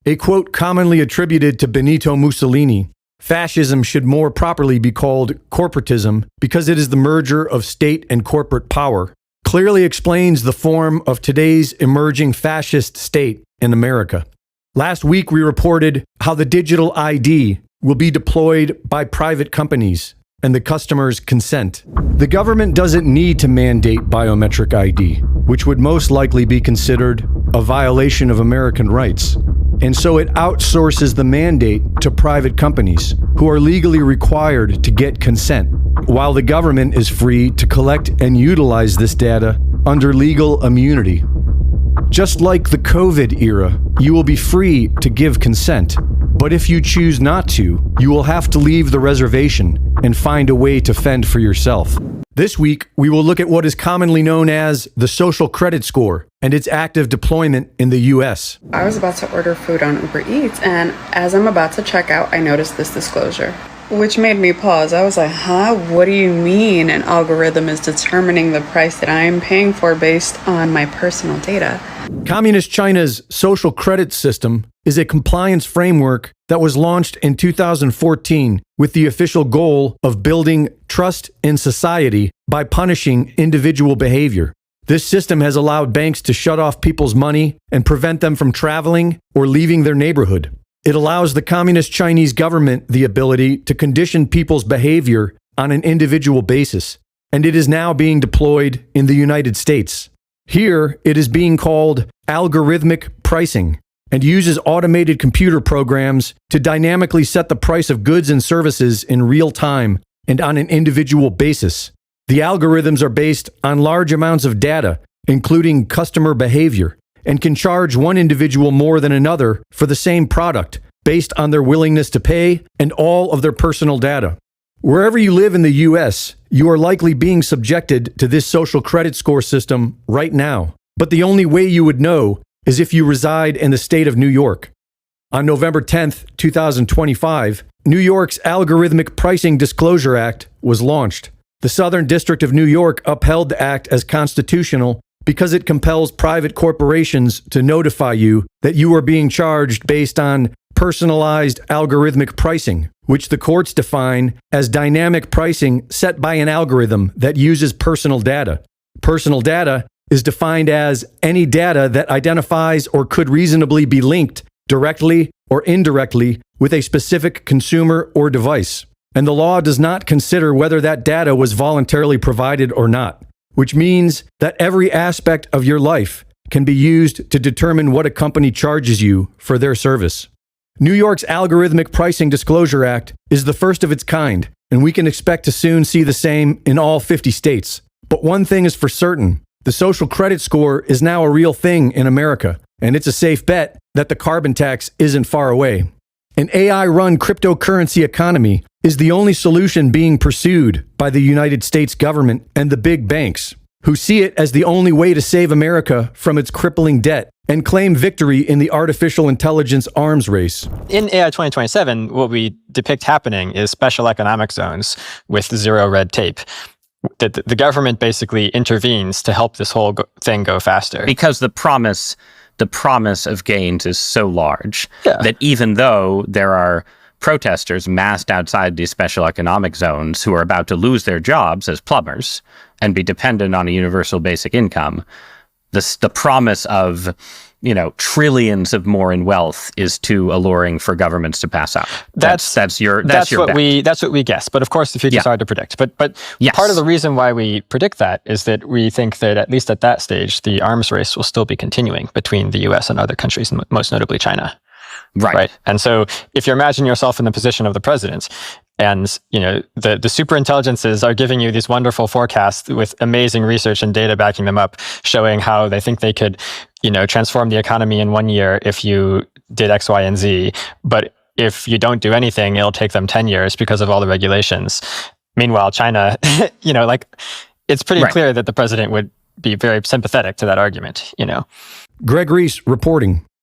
A quote commonly attributed to Benito Mussolini, "Fascism should more properly be called corporatism because it is the merger of state and corporate power," clearly explains the form of today's emerging fascist state in America. Last week, we reported how the digital ID will be deployed by private companies and the customer's consent. The government doesn't need to mandate biometric ID, which would most likely be considered a violation of American rights. And so it outsources the mandate to private companies who are legally required to get consent, while the government is free to collect and utilize this data under legal immunity. Just like the COVID era, you will be free to give consent, but if you choose not to, you will have to leave the reservation and find a way to fend for yourself. This week, we will look at what is commonly known as the social credit score and its active deployment in the U.S. I was about to order food on Uber Eats, and as I'm about to check out, I noticed this disclosure, which made me pause. I was like, huh? What do you mean an algorithm is determining the price that I am paying for based on my personal data? Communist China's social credit system is a compliance framework that was launched in 2014 with the official goal of building trust in society by punishing individual behavior. This system has allowed banks to shut off people's money and prevent them from traveling or leaving their neighborhood. It allows the Communist Chinese government the ability to condition people's behavior on an individual basis, and it is now being deployed in the United States. Here, it is being called algorithmic pricing and uses automated computer programs to dynamically set the price of goods and services in real time and on an individual basis. The algorithms are based on large amounts of data, including customer behavior, and can charge one individual more than another for the same product based on their willingness to pay and all of their personal data. Wherever you live in the U.S., you are likely being subjected to this social credit score system right now. But the only way you would know is if you reside in the state of New York. On November 10th, 2025, New York's Algorithmic Pricing Disclosure Act was launched. The Southern District of New York upheld the act as constitutional because it compels private corporations to notify you that you are being charged based on personalized algorithmic pricing, which the courts define as dynamic pricing set by an algorithm that uses personal data. Personal data is defined as any data that identifies or could reasonably be linked directly or indirectly with a specific consumer or device. And the law does not consider whether that data was voluntarily provided or not, which means that every aspect of your life can be used to determine what a company charges you for their service. New York's Algorithmic Pricing Disclosure Act is the first of its kind, and we can expect to soon see the same in all 50 states. But one thing is for certain, the social credit score is now a real thing in America, and it's a safe bet that the carbon tax isn't far away. An AI-run cryptocurrency economy is the only solution being pursued by the United States government and the big banks, who see it as the only way to save America from its crippling debt and claim victory in the artificial intelligence arms race. In AI 2027, what we depict happening is special economic zones with zero red tape. The government basically intervenes to help this whole thing go faster. Because the promise of gains is so large that even though there are protesters massed outside these special economic zones who are about to lose their jobs as plumbers and be dependent on a universal basic income, the promise of trillions of more in wealth is too alluring for governments to pass out. That's what we guess. But of course, the future is hard to predict. But yes. Part of the reason why we predict that is that we think that at least at that stage, the arms race will still be continuing between the U.S. and other countries, most notably China. Right. And so, if you imagine yourself in the position of the president, and the super intelligences are giving you these wonderful forecasts with amazing research and data backing them up, showing how they think they could, transform the economy in 1 year if you did X, Y, and Z. But if you don't do anything, it'll take them 10 years because of all the regulations. Meanwhile, China, it's pretty clear that the president would be very sympathetic to that argument. Greg Reese reporting.